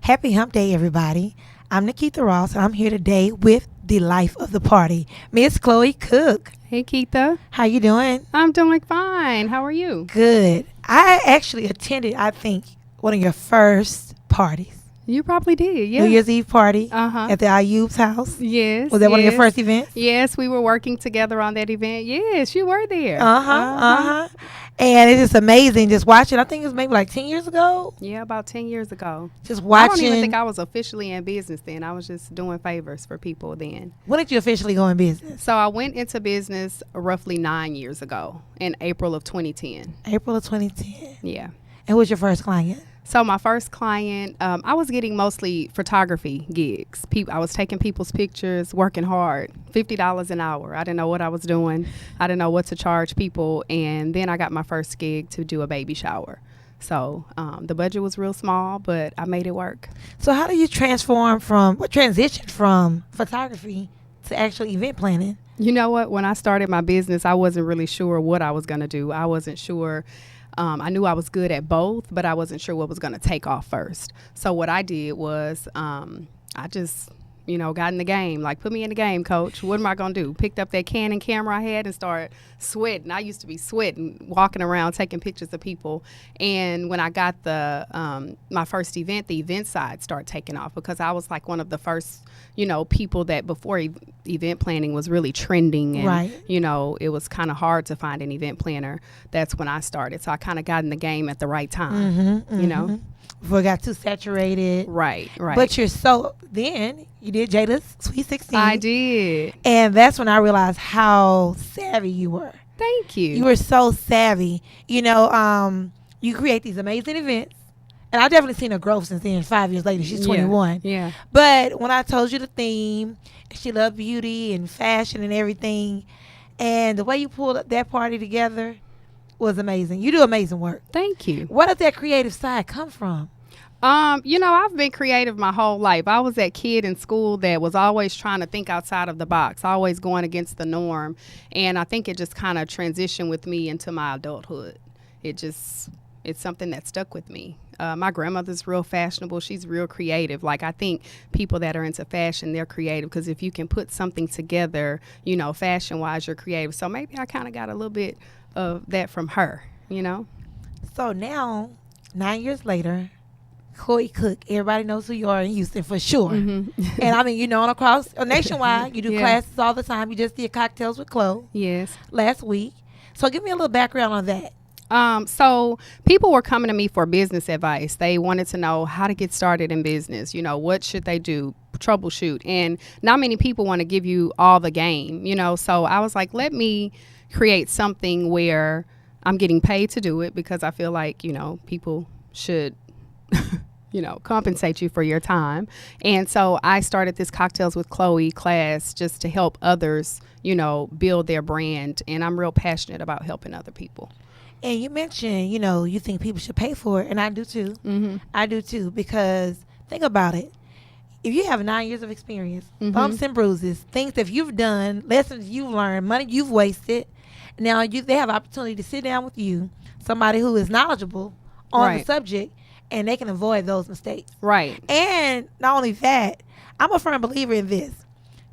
Happy Hump Day, everybody. I'm NaKeitha Ross, and I'm here today with the life of the party, Miss Chloe Cook. Hey, Keitha. How you doing? I'm doing fine. How are you? Good. I actually attended, I think, one of your first parties. You probably did, yeah. New Year's Eve party Uh-huh. at the Ayub's house. Yes. Was that one of your first events? Yes, we were working together on that event. Yes, you were there. And it's just amazing just watching. I think it was maybe like 10 years ago. Yeah, about 10 years ago. Just watching. I don't even think I was officially in business then. I was just doing favors for people then. When did you officially go in business? So I went into business roughly 9 years ago in April of 2010. April of 2010. Yeah. And who was your first client? So my first client, I was getting mostly photography gigs. I was taking people's pictures, working hard, $50 an hour. I didn't know what I was doing. I didn't know what to charge people. And then I got my first gig to do a baby shower. So the budget was real small, but I made it work. So how do you transition from photography to actual event planning? You know what? When I started my business, I wasn't really sure what I was going to do. I wasn't sure. I knew I was good at both, but I wasn't sure what was going to take off first. So what I did was I just, got in the game. Like, put me in the game, coach. What am I going to do? Picked up that Canon camera I had and started sweating. I used to be sweating, walking around, taking pictures of people. And when I got my first event, the event side started taking off because I was like one of the first, people that before event planning was really trending. And, right. It was kind of hard to find an event planner. That's when I started. So I kind of got in the game at the right time, Before it got too saturated. Right. But then you did Jada's Sweet 16. I did. And that's when I realized how savvy you were. Thank you. You were so savvy. You create these amazing events. And I've definitely seen her growth since then. 5 years later, she's 21. Yeah. But when I told you the theme, she loved beauty and fashion and everything. And the way you pulled up that party together was amazing. You do amazing work. Thank you. Where does that creative side come from? I've been creative my whole life. I was that kid in school that was always trying to think outside of the box, always going against the norm. And I think it just kind of transitioned with me into my adulthood. It's something that stuck with me. My grandmother's real fashionable. She's real creative. Like, I think people that are into fashion, they're creative because if you can put something together, fashion-wise, you're creative. So maybe I kind of got a little bit of that from her, So now, 9 years later, Chloe Cook, everybody knows who you are in Houston for sure. Mm-hmm. And I mean, across nationwide, you do classes all the time. You just did Cocktails with Chloe. Yes. Last week. So give me a little background on that. So people were coming to me for business advice. They wanted to know how to get started in business. What should they do? Troubleshoot. And not many people want to give you all the game, So I was like, let me create something where I'm getting paid to do it because I feel like, people should, compensate you for your time. And so I started this Cocktails with Chloe class just to help others, build their brand. And I'm real passionate about helping other people. And you mentioned, you think people should pay for it. And I do too. Mm-hmm. I do too. Because think about it. If you have 9 years of experience, bumps and bruises, things that you've done, lessons you've learned, money you've wasted, now they have opportunity to sit down with you, somebody who is knowledgeable on the subject, and they can avoid those mistakes. Right. And not only that, I'm a firm believer in this.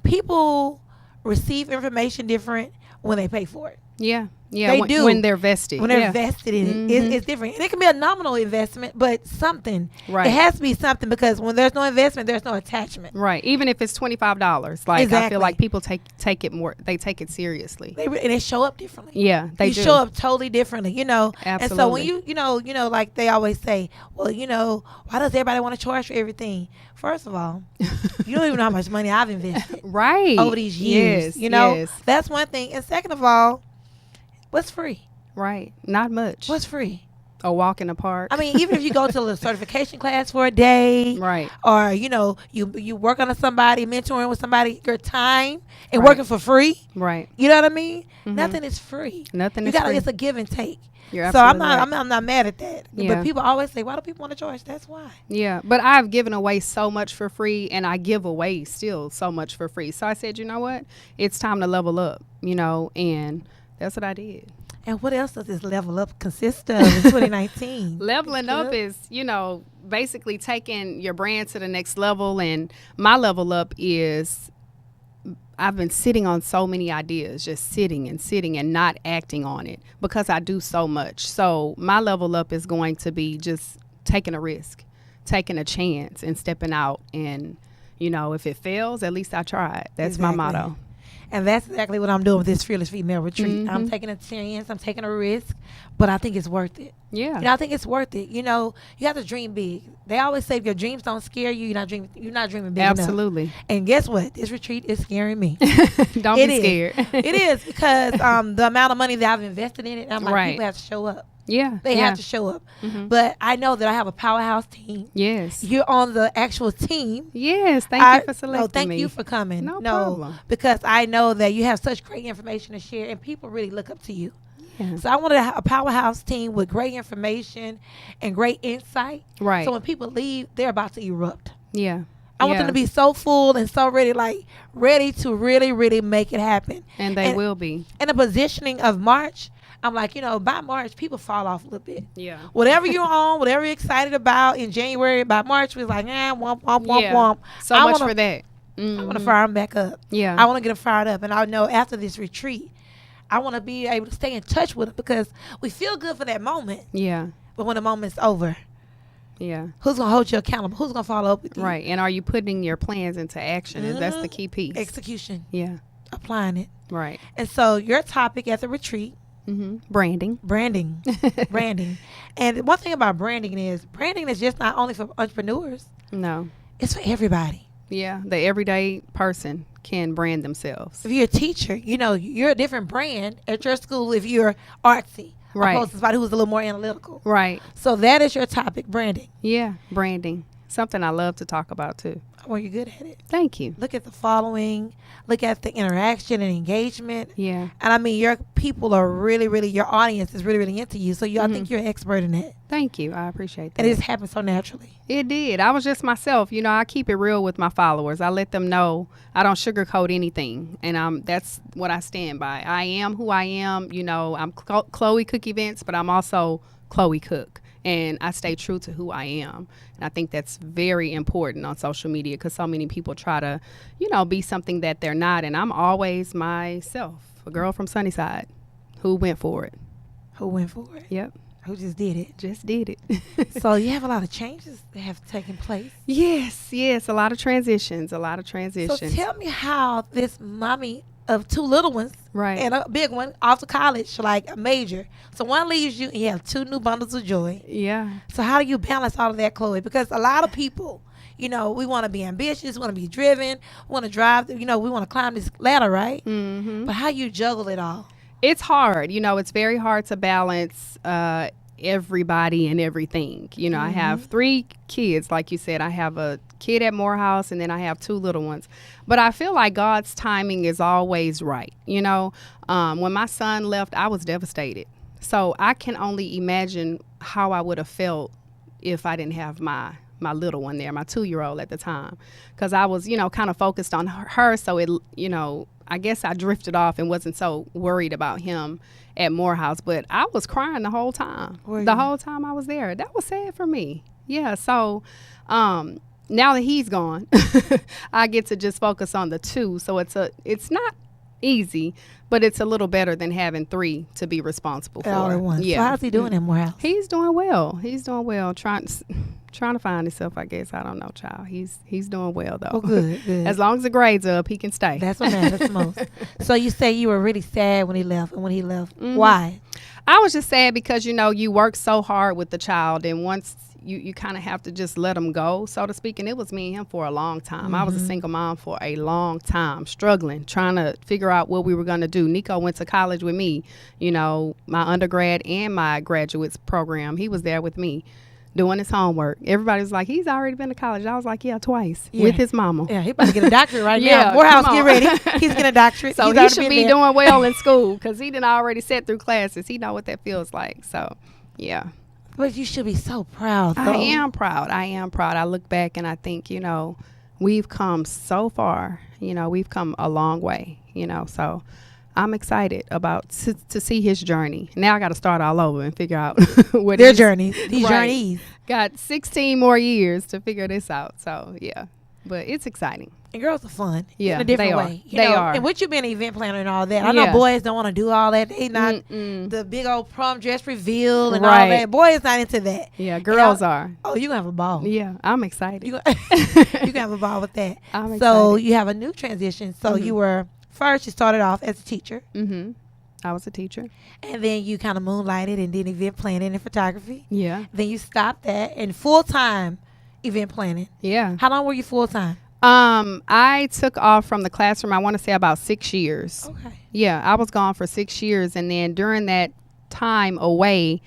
People receive information different when they pay for it. Yeah. They do. When they're vested. When they're vested in it. It's different. And it can be a nominal investment, but something. Right. It has to be something because when there's no investment, there's no attachment. Right. Even if it's $25. Like, exactly. I feel like people take it more, they take it seriously. And they show up differently. Yeah, they do. You show up totally differently, Absolutely. And so when you like they always say, well, why does everybody want to charge for everything? First of all, you don't even know how much money I've invested. Right. Over these years. Yes. That's one thing. And second of all, what's free? Right. Not much. What's free? A walk in the park. I mean, even if you go to a certification class for a day, right? Or you work on somebody, mentoring with somebody, your time and working for free, right? You know what I mean? Nothing is free. Nothing is free. It's a give and take. You're absolutely right. I'm not mad at that. Yeah. But people always say, why do people want to charge? That's why. Yeah, but I've given away so much for free, and I give away still so much for free. So I said, you know what? It's time to level up. And that's what I did. And what else does this level up consist of in 2019? Leveling up is, basically taking your brand to the next level. And my level up is I've been sitting on so many ideas, just sitting and not acting on it because I do so much. So my level up is going to be just taking a risk, taking a chance and stepping out. And, if it fails, at least I tried. That's my motto. And that's exactly what I'm doing with this Fearless Female Retreat. I'm taking a chance. I'm taking a risk, but I think it's worth it. Yeah. I think it's worth it. You have to dream big. They always say if your dreams don't scare you, you're not dreaming big Absolutely. enough. And guess what? This retreat is scaring me. Don't be scared. It is because the amount of money that I've invested in it, I'm like, people have to show up. Yeah. They have to show up. But I know that I have a powerhouse team. Yes. You're on the actual team. Yes. Thank you for selecting me. Thank you for coming. No problem. Because I know that you have such great information to share and people really look up to you. Yeah. So I wanted to have a powerhouse team with great information and great insight. Right. So when people leave, they're about to erupt. Yeah. I want them to be so full and so ready to really, really make it happen. And they will be. And the positioning of March, I'm like, by March, people fall off a little bit. Yeah. Whatever you're on, whatever you're excited about in January, by March, we're like, womp, womp, womp, womp. So much for that. I want to fire them back up. Yeah. I want to get them fired up. And I know after this retreat, I want to be able to stay in touch with them because we feel good for that moment. Yeah. But when the moment's over, yeah, who's going to hold you accountable? Who's going to follow up with you? Right. And are you putting your plans into action? That's the key piece. Execution. Yeah. Applying it. Right. And so your topic at the retreat, branding. Branding. And one thing about branding is just not only for entrepreneurs. No. It's for everybody. Yeah. The everyday person can brand themselves. If you're a teacher, you're a different brand at your school if you're artsy. Right. Opposed to somebody who's a little more analytical. Right. So that is your topic, branding. Yeah. Branding. Something I love to talk about too. Well, you're good at it. Thank you. Look at the following. Look at the interaction and engagement. Yeah. And I mean, your people are really, really, your audience is really, really into you. So I think you're an expert in it. Thank you. I appreciate that. And it just happened so naturally. It did. I was just myself. I keep it real with my followers. I let them know I don't sugarcoat anything. And that's what I stand by. I am who I am. I'm Chloe Cook Events, but I'm also Chloe Cook. And I stay true to who I am. And I think that's very important on social media because so many people try to, be something that they're not. And I'm always myself, a girl from Sunnyside who went for it. Who went for it? Yep. Who just did it. Just did it. So you have a lot of changes that have taken place. Yes. A lot of transitions. So tell me how this mommy of two little ones right. and a big one off to college, like a major. So one leaves you and you have two new bundles of joy. Yeah. So how do you balance all of that, Chloe? Because a lot of people, we want to be ambitious, want to be driven, want to drive, we want to climb this ladder, right? Mm-hmm. But how you juggle it all? It's hard. It's very hard to balance everybody and everything. I have 3 kids, like you said. I have a kid at Morehouse and then I have 2 little ones. But I feel like God's timing is always right. When my son left, I was devastated. So I can only imagine how I would have felt if I didn't have my little one there, my 2-year-old at the time. Because I was, kind of focused on her. So it, I guess I drifted off and wasn't so worried about him at Morehouse. But I was crying the whole time. The whole time I was there. That was sad for me. Yeah. So now that he's gone, I get to just focus on the 2. So it's not easy, but it's a little better than having 3 to be responsible for. All at once. Yeah. So how's he doing at Morehouse? He's doing well. Trying to find himself, I guess. I don't know, child. He's doing well though. Oh, good. As long as the grades are up, he can stay. That's what matters most. So you say you were really sad when he left, why? I was just sad because you work so hard with the child, and once you kind of have to just let him go, so to speak. And it was me and him for a long time. I was a single mom for a long time, struggling, trying to figure out what we were going to do. Nico went to college with me, my undergrad and my graduates program. He was there with me doing his homework. Everybody was like, he's already been to college. I was like, yeah, twice with his mama. Yeah, he about to get a doctorate right Yeah, now. Morehouse, get ready. He's getting a doctorate. So he should be doing well in school because he didn't already sit through classes. He know what that feels like. So, yeah. But you should be so proud, though. I am proud. I look back and I think, we've come so far. We've come a long way, so I'm excited about to see his journey. Now I got to start all over and figure out what Their journeys, these journeys. Got 16 more years to figure this out. So yeah, but it's exciting. And girls are fun. Yeah, in a different they way. Are. They are. And with you being an event planner and all that, I know boys don't want to do all that. They not the big old prom dress reveal and all that. Boys not into that. Yeah, girls are. Oh, you gonna have a ball. Yeah, I'm excited. You gonna have a ball with that. I'm so excited. you have a new transition. So you were first. You started off as a teacher. I was a teacher. And then you kind of moonlighted and did event planning and photography. Yeah. Then you stopped that and full time event planning. Yeah. How long were you full time? I took off from the classroom, I want to say about 6 years. Okay. Yeah, I was gone for 6 years. And then during that time away,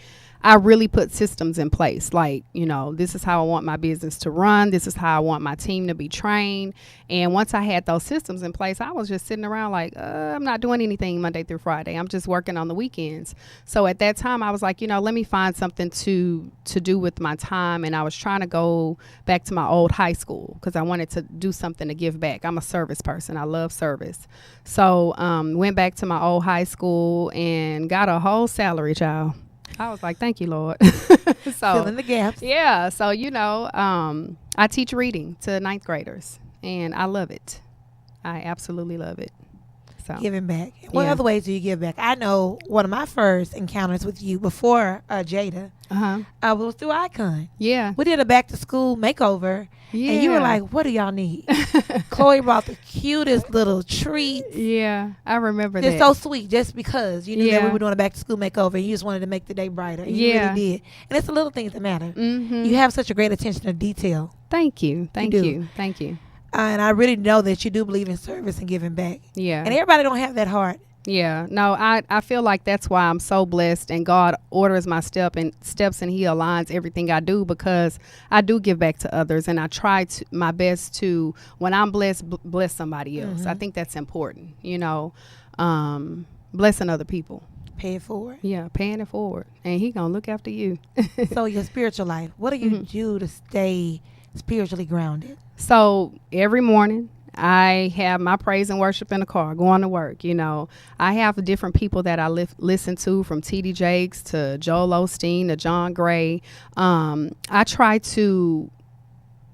I really put systems in place. Like, this is how I want my business to run. This is how I want my team to be trained. And once I had those systems in place, I was just sitting around like, I'm not doing anything Monday through Friday. I'm just working on the weekends. So at that time, I was like, let me find something to do with my time. And I was trying to go back to my old high school because I wanted to do something to give back. I'm a service person. I love service. So went back to my old high school and got a whole salary, child. I was like, thank you, Lord. Fill in the gaps. Yeah. So, I teach reading to ninth graders, and I love it. I absolutely love it. So giving back. What other ways do you give back? I know one of my first encounters with you before Jada was through Icon. Yeah. We did a back to school makeover. Yeah. And you were like, what do y'all need? Chloe brought the cutest little treats. Yeah. I remember that. It's so sweet just because you knew that we were doing a back to school makeover and you just wanted to make the day brighter. And you really did. And it's the little things that matter. You have such a great attention to detail. Thank you. Thank you. Thank you. And I really know that you do believe in service and giving back. Yeah. And everybody don't have that heart. Yeah. No, I feel like that's why I'm so blessed and God orders my steps and he aligns everything I do because I do give back to others and I try my best to, when I'm blessed, bless somebody else. I think that's important, blessing other people. Pay it forward. Yeah, paying it forward. And he gonna look after you. So your spiritual life, what do you do to stay spiritually grounded? So every morning I have my praise and worship in the car going to work. I have different people that I listen to, from T.D. Jakes to Joel Osteen to John Gray. I try to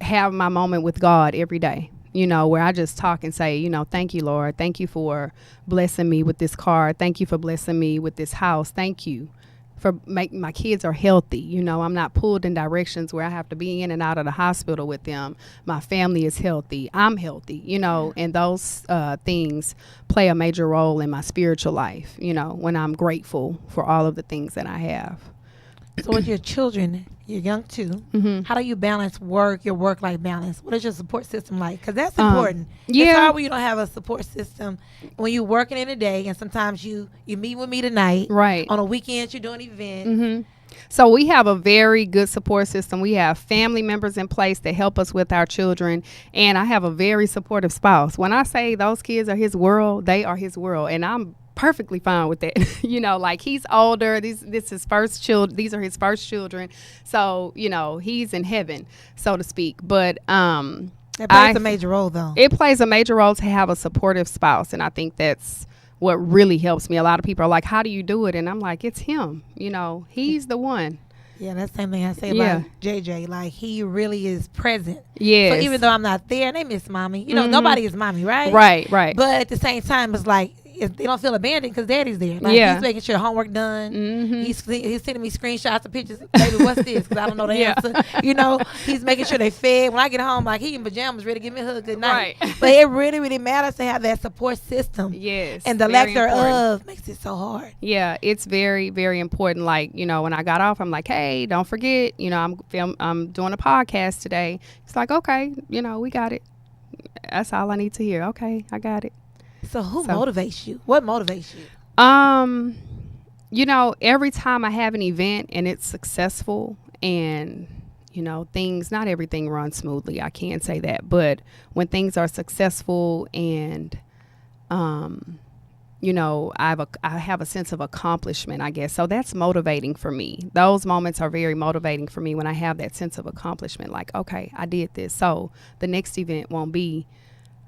have my moment with God every day, where I just talk and say, thank you, Lord. Thank you for blessing me with this car. Thank you for blessing me with this house. Thank you for my kids are healthy. I'm not pulled in directions where I have to be in and out of the hospital with them. My family is healthy. I'm healthy, and those things play a major role in my spiritual life, when I'm grateful for all of the things that I have. So with your children, you're young too. How do you balance your work-life balance? What is your support system like? Because that's important. It's hard when you don't have a support system. When you're working in the day, and sometimes you meet with me tonight. Right. On the weekends, you're doing events. So we have a very good support system. We have family members in place that help us with our children. And I have a very supportive spouse. When I say those kids are his world, they are his world. And I'm perfectly fine with that. Like he's older. These are his first children. So, he's in heaven, so to speak. But that plays a major role though. It plays a major role to have a supportive spouse. And I think that's what really helps me. A lot of people are like, how do you do it? And I'm like, it's him. He's the one. Yeah, that's the same thing I say about JJ. Like, he really is present. Yes. So even though I'm not there, they miss mommy. Nobody is mommy, right? Right. But at the same time, it's like, they don't feel abandoned because daddy's there. Like, he's making sure the homework done. He's sending me screenshots of pictures. Baby, what's this? Because I don't know the answer. He's making sure they fed. When I get home, like, he in pajamas ready to give me a hug good night. Right. But it really, really matters to have that support system. Yes. And the lack thereof makes it so hard. Yeah, it's very, very important. Like, when I got off, I'm like, hey, don't forget, I'm doing a podcast today. It's like, okay, we got it. That's all I need to hear. Okay, I got it. So who motivates you? What motivates you? Every time I have an event and it's successful and, not everything runs smoothly. I can't say that. But when things are successful and, I have a sense of accomplishment, I guess. So that's motivating for me. Those moments are very motivating for me when I have that sense of accomplishment. Like, okay, I did this. So the next event won't be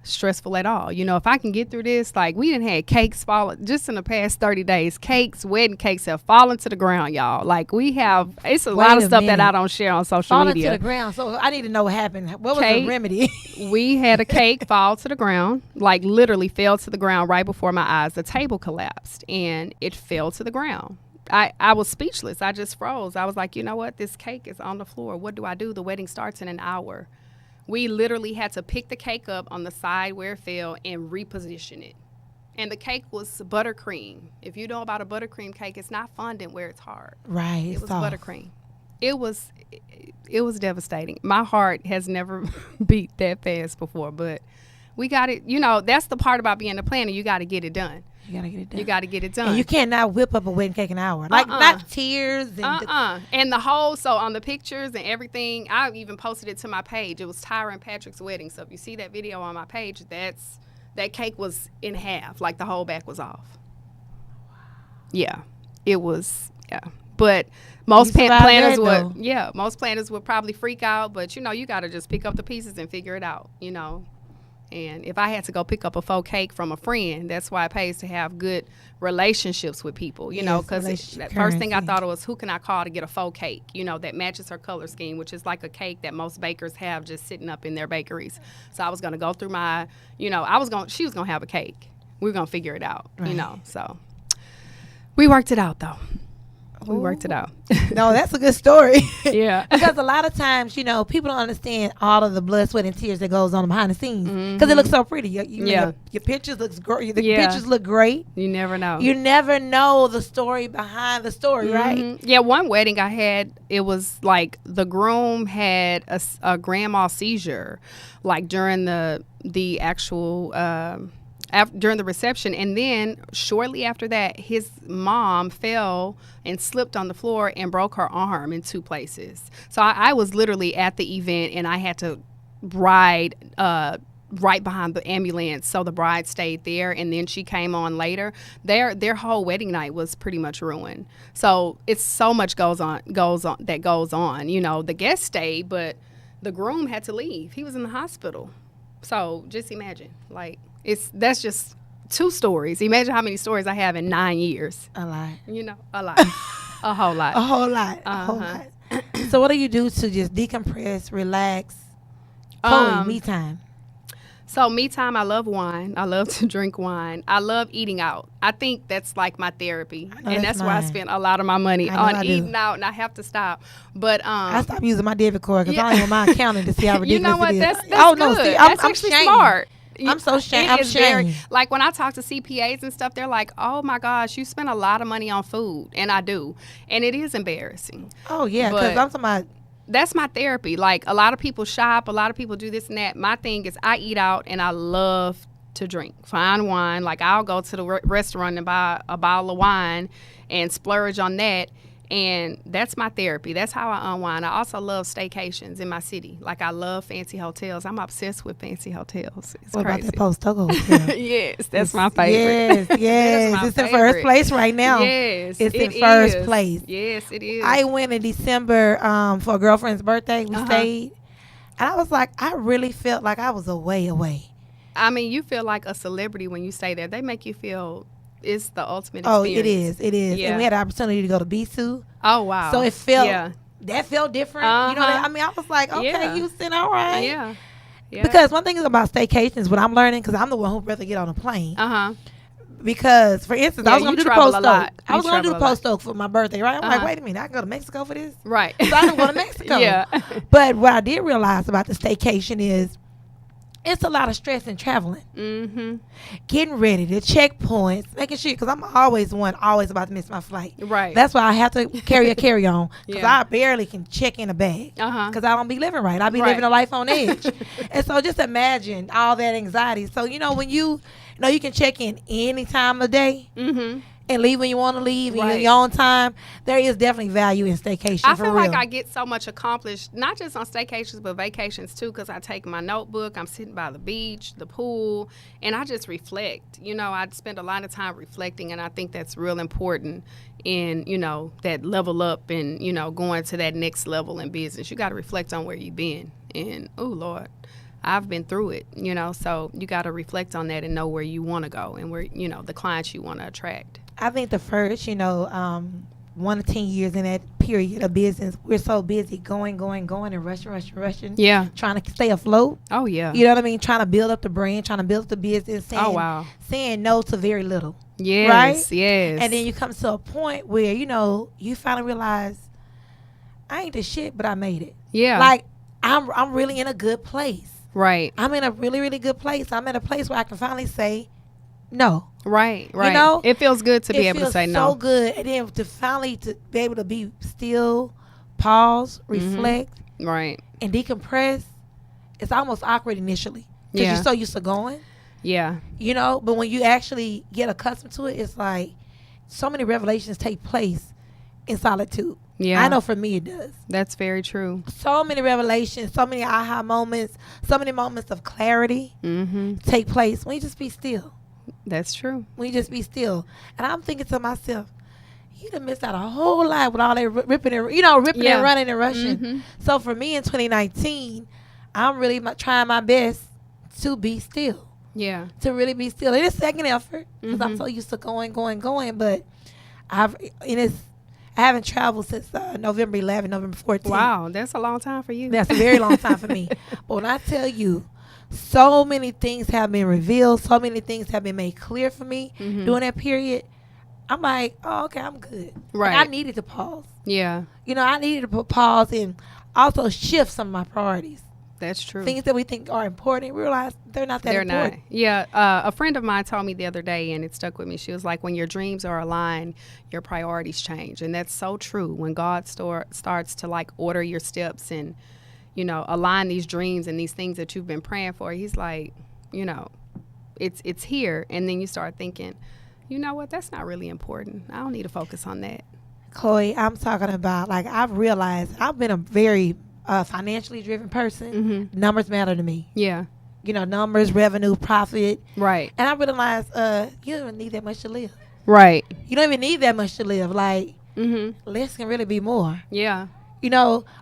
stressful at all. You know, if I can get through this, like we done had cakes falling just in the past 30 days. Wedding cakes have fallen to the ground, y'all. Like it's a lot of stuff that I don't share on social media. Fallen to the ground. So I need to know what happened. What was the remedy? We had a cake fall to the ground, like literally fell to the ground right before my eyes. The table collapsed and it fell to the ground. I was speechless. I just froze. I was like, you know what? This cake is on the floor. What do I do? The wedding starts in an hour. We literally had to pick the cake up on the side where it fell and reposition it. And the cake was buttercream. If you know about a buttercream cake, it's not fondant where it's hard. Right. It was buttercream. It was devastating. My heart has never beat that fast before, but we got it. You know, that's the part about being a planner. You got to get it done. You gotta get it done. You got to get it done. And you cannot whip up a wedding cake in an hour. Like, not tears. And and the whole, so on the pictures and everything, I even posted it to my page. It was Tyra and Patrick's wedding. So if you see that video on my page, that cake was in half. Like the whole back was off. Yeah. It was, yeah. But most planners would probably freak out. But, you know, you got to just pick up the pieces and figure it out, you know. And if I had to go pick up a faux cake from a friend, that's why it pays to have good relationships with people, you know, because the first thing I thought was, who can I call to get a faux cake, you know, that matches her color scheme, which is like a cake that most bakers have just sitting up in their bakeries. So I was going to go through my, you know, she was going to have a cake. We were going to figure it out, you know. So we worked it out, though. We worked it out. No, that's a good story. Yeah. Because a lot of times, you know, people don't understand all of the blood, sweat, and tears that goes on behind the scenes. Because it looks so pretty. Your pictures looks great. The pictures look great. You never know. You never know the story behind the story, right? Yeah, one wedding I had, it was like the groom had a grand mal seizure, like during the actual... during the reception, and then shortly after that, his mom fell and slipped on the floor and broke her arm in 2 places. So I was literally at the event, and I had to ride right behind the ambulance, so the bride stayed there, and then she came on later. Their whole wedding night was pretty much ruined. So it's so much goes on. You know, the guests stayed, but the groom had to leave. He was in the hospital. So just imagine, like. That's just 2 stories. Imagine how many stories I have in 9 years. A lot. You know, a lot. A whole lot. A whole lot. A whole lot. So what do you do to just decompress, relax? Me time. So me time, I love wine. I love to drink wine. I love eating out. I think that's like my therapy. And that's why I spend a lot of my money on eating out, and I have to stop. But I stopped using my debit card because I don't even mind accounting to see how ridiculous you know what? it is. That's good. No, see, that's I'm actually shamed. smart. I'm so ashamed. I'm ashamed. Like when I talk to CPAs and stuff, they're like, "Oh my gosh, you spend a lot of money on food," and I do, and it is embarrassing. Oh yeah, because I'm talking about. That's my therapy. Like a lot of people shop, a lot of people do this and that. My thing is, I eat out and I love to drink fine wine. Like I'll go to the restaurant and buy a bottle of wine and splurge on that. And that's my therapy. That's how I unwind. I also love staycations in my city. Like, I love fancy hotels. I'm obsessed with fancy hotels. It's what crazy. About that Post-Togo hotel? Yes, that's my favorite. Yes. It's in first place right now. Yes, it's in first place. Yes, it is. I went in December for a girlfriend's birthday. We stayed. And I was like, I really felt like I was away. I mean, you feel like a celebrity when you stay there. They make you feel... It's the ultimate experience. It is. Yeah. And we had the opportunity to go to Bisu. Oh, wow. So it felt, that felt different. You know, I mean, I was like, okay, Houston, all right. Yeah. Because one thing is about staycations, what I'm learning, because I'm the one who'd rather get on a plane. Because, for instance, I was going to do the Post-Oak. I was going to do the Post-Oak for my birthday, right? I'm like, wait a minute, I can go to Mexico for this? Right. So I don't go to Mexico. But what I did realize about the staycation is, it's a lot of stress in traveling. Getting ready, the checkpoints, making sure, because I'm always about to miss my flight. Right. That's why I have to carry a carry-on, because I barely can check in a bag, because I don't be living right. I be living a life on edge. And so just imagine all that anxiety. So, you know, when you can check in any time of day, and leave when you want to leave in your own time, there is definitely value in staycation. I feel like I get so much accomplished, not just on staycations, but vacations too, because I take my notebook, I'm sitting by the beach, the pool, and I just reflect. You know, I spend a lot of time reflecting, and I think that's real important in, you know, that level up and, you know, going to that next level in business. You got to reflect on where you've been. And, oh, Lord, I've been through it, so you got to reflect on that and know where you want to go and where, the clients you want to attract. I think the first, 1 to 10 years in that period of business, we're so busy going and rushing. Yeah. Trying to stay afloat. Oh, yeah. You know what I mean? Trying to build up the brand, trying to build up the business. Saying no to very little. Yes. Right? Yes. And then you come to a point where, you finally realize, I ain't the shit, but I made it. Yeah. Like, I'm really in a good place. Right. I'm in a really, really good place. I'm in a place where I can finally say no. Right. It feels good to be able to say no. It feels so good. And then to be able to be still, pause, reflect, right, and decompress. It's almost awkward initially because you're so used to going. Yeah. But when you actually get accustomed to it, it's like so many revelations take place in solitude. Yeah. I know for me it does. That's very true. So many revelations, so many aha moments, so many moments of clarity take place when you just be still. That's true. When you just be still. And I'm thinking to myself, you done missed out a whole lot with all that ripping and running and rushing. So for me in 2019, I'm really trying my best to be still. Yeah. To really be still. It is second effort because I'm so used to going. But I haven't traveled since November 11, November 14. Wow, that's a long time for you. That's a very long time for me. But when I tell you, so many things have been revealed, so many things have been made clear for me during that period. I'm like, oh, okay, I'm good. Right. Like, I needed to pause. Yeah. I needed to pause and also shift some of my priorities. That's true. Things that we think are important, we realize they're not that important. Not. Yeah. A friend of mine told me the other day, and it stuck with me. She was like, when your dreams are aligned, your priorities change. And that's so true. When God starts to like order your steps and, align these dreams and these things that you've been praying for, he's like, it's here. And then you start thinking, you know what, that's not really important. I don't need to focus on that. Chloe, I'm talking about, like, I've realized I've been a very financially driven person. Numbers matter to me. Yeah. Numbers, revenue, profit. Right. And I realized you don't even need that much to live. Right. You don't even need that much to live. Like, less can really be more. Yeah.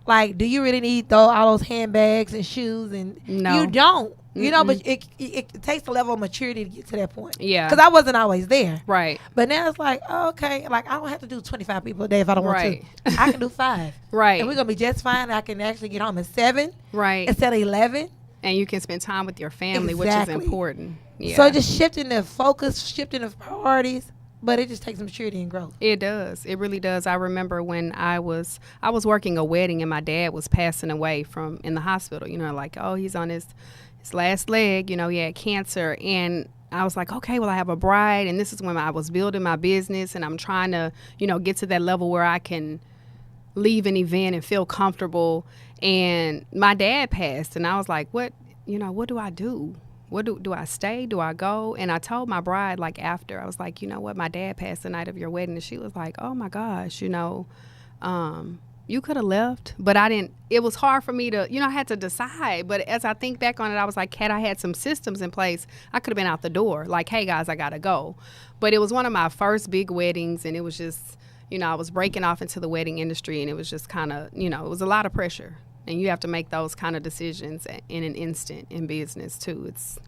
Like, do you really need all those handbags and shoes? And no. You don't. But it takes a level of maturity to get to that point. Yeah. Because I wasn't always there. Right. But now it's like, okay, like, I don't have to do 25 people a day if I don't want to. I can do 5. Right. And we're going to be just fine. I can actually get home at 7. Right. Instead of 11. And you can spend time with your family, which is important. Yeah. So just shifting the focus, shifting the priorities. But it just takes maturity and growth. It does. It really does. I remember when I was working a wedding and my dad was passing away in the hospital. Like, oh, he's on his last leg. He had cancer. And I was like, okay, well, I have a bride. And this is when I was building my business. And I'm trying to, get to that level where I can leave an event and feel comfortable. And my dad passed. And I was like, what do I do? What do I stay? Do I go? And I told my bride, like, after, I was like, you know what, my dad passed the night of your wedding. And she was like, oh my gosh, you could have left, but I didn't. It was hard for me to, I had to decide. But as I think back on it, I was like, had I had some systems in place, I could have been out the door. Like, hey guys, I gotta go. But it was one of my first big weddings, and it was just, I was breaking off into the wedding industry, and it was just kind of, it was a lot of pressure. And you have to make those kind of decisions in an instant in business, too. It's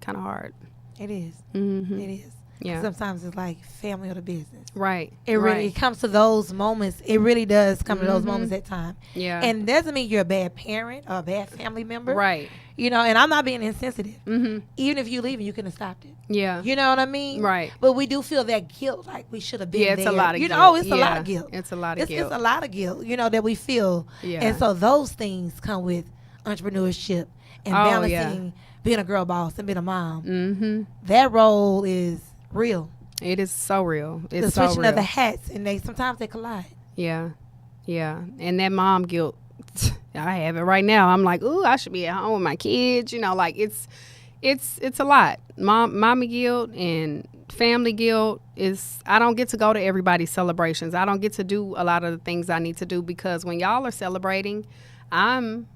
kind of hard. It is. It is. Yeah. Sometimes it's like family or the business. Right. It really comes to those moments. It really does come to those moments at time. Yeah. And it doesn't mean you're a bad parent or a bad family member. Right. And I'm not being insensitive. Even if you leave, you could have stopped it. Yeah. You know what I mean? Right. But we do feel that guilt, like we should have been there. Yeah, it's a lot of guilt. It's a lot of guilt. It's a lot of guilt. It's a lot of guilt, that we feel. Yeah. And so those things come with entrepreneurship and balancing being a girl boss and being a mom. That role is real. It is so real. It's the so switching real. of the hats, and sometimes they collide. Yeah. And that mom guilt, I have it right now. I'm like, ooh, I should be at home with my kids. Like it's a lot. Mommy guilt and family guilt is. I don't get to go to everybody's celebrations. I don't get to do a lot of the things I need to do because when y'all are celebrating, I'm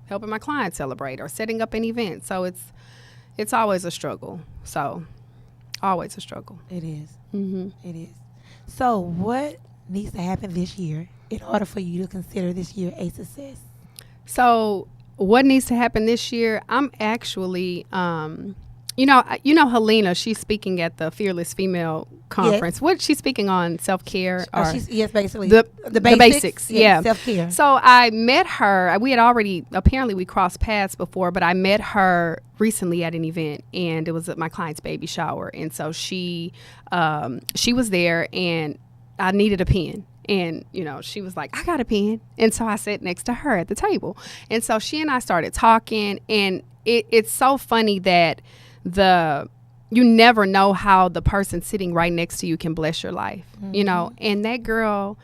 helping my clients celebrate or setting up an event. So it's always a struggle. So. Always a struggle. It is. It is. So what needs to happen this year in order for you to consider this year a success? So what needs to happen this year? I'm actually, Helena, she's speaking at the Fearless Female Conference. Yes. What she's speaking on? Self-care? Or Yes, basically. The basics. basics, yeah. Self-care. So I met her. We had apparently we crossed paths before, but I met her recently at an event, and it was at my client's baby shower. And so she was there, and I needed a pen. And, she was like, I got a pen. And so I sat next to her at the table. And so she and I started talking, and it's so funny that you never know how the person sitting right next to you can bless your life, and that girl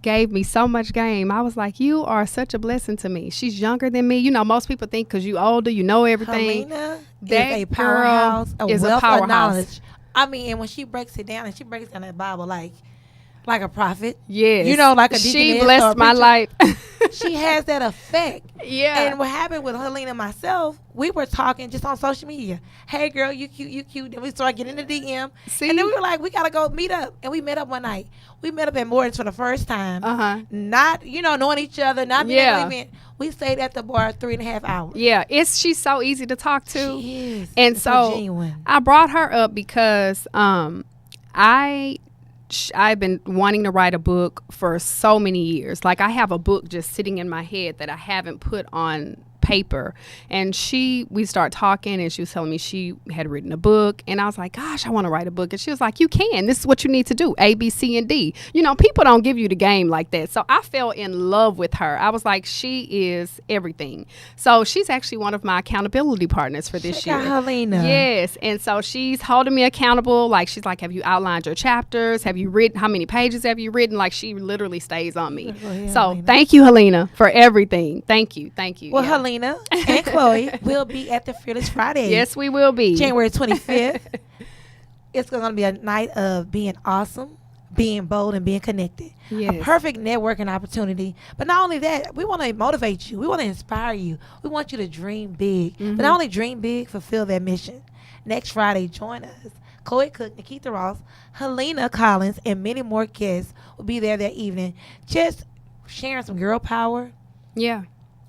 gave me so much game. I was like, you are such a blessing to me. She's younger than me. Most people think because you older, you know everything. Helena That is a powerhouse, is wealth a powerhouse. of knowledge. I mean, and when she breaks it down, and she breaks down that Bible like a prophet. Yes. Like a deaconess. She blessed my life. She has that effect. Yeah. And what happened with Helena and myself, we were talking just on social media. Hey, girl, you cute. Then we started getting in the DM. See? And then we were like, we got to go meet up. And we met up one night. We met up at Morton's for the first time. Uh-huh. Not, knowing each other. Not being Yeah. at an event. We stayed at the bar 3.5 hours. Yeah. She's so easy to talk to. She is. And It's so genuine. I brought her up because I've been wanting to write a book for so many years. Like, I have a book just sitting in my head that I haven't put on paper. And we started talking, and she was telling me she had written a book, and I was like, gosh, I want to write a book. And she was like, you can. This is what you need to do, A, B, C, and D. People don't give you the game like that. So I fell in love with her. I was like, she is everything. So she's actually one of my accountability partners for this year. Helena. Yes. And so she's holding me accountable. Like, she's like, have you outlined your chapters? Have you written? How many pages have you written? Like, she literally stays on me. So Helena. thank you, Helena, for everything. Thank you. Well, Yeah. Helena and Chloe will be at the Fearless Friday. Yes, we will be. January 25th. It's going to be a night of being awesome, being bold, and being connected. Yes. A perfect networking opportunity. But not only that, we want to motivate you. We want to inspire you. We want you to dream big. Mm-hmm. But not only dream big, fulfill that mission. Next Friday, join us. Chloe Cook, NaKeitha Ross, Helena Collins, and many more guests will be there that evening. Just sharing some girl power. Yeah.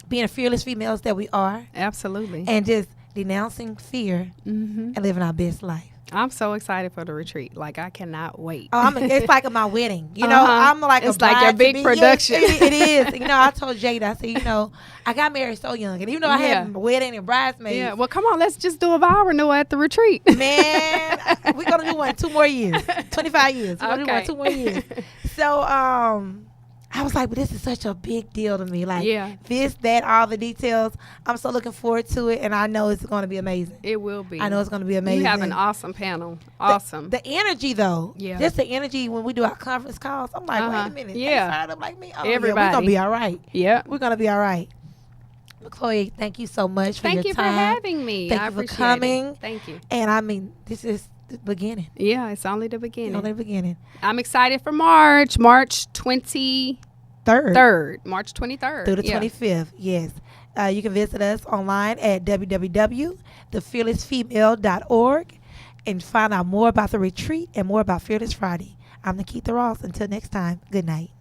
Being fearless females that we are. Absolutely. And just denouncing fear and living our best life. I'm so excited for the retreat. Like, I cannot wait. Oh, it's like my wedding. Uh-huh. I'm like it's a like your bride big to be. production. Yes, it is. I told Jada, I said, I got married so young, and even though I had a wedding and bridesmaids. Yeah. Well, come on, let's just do a vow renewal at the retreat. Man, we're gonna do one 2 more years, 25 years. We're gonna do one 2 more years. So, I was like, but this is such a big deal to me. Like, this, that, all the details. I'm so looking forward to it, and I know it's going to be amazing. It will be. I know it's going to be amazing. You have an awesome panel. Awesome. The energy, though. Yeah. Just the energy when we do our conference calls. I'm like, wait a minute. Yeah. They fired up like me. Oh, everybody. Yeah, we're going to be all right. Yeah. We're going to be all right. Chloe, thank you so much for your time. Thank you for having me. Thank I you for appreciate coming. it. Thank you. And I mean, this is the beginning. Yeah, it's only the beginning. Only the beginning. I'm excited for March 23rd. March 23rd. Through the 25th, yes. You can visit us online at www.thefearlessfemale.org and find out more about the retreat and more about Fearless Friday. I'm NaKeitha Ross. Until next time, good night.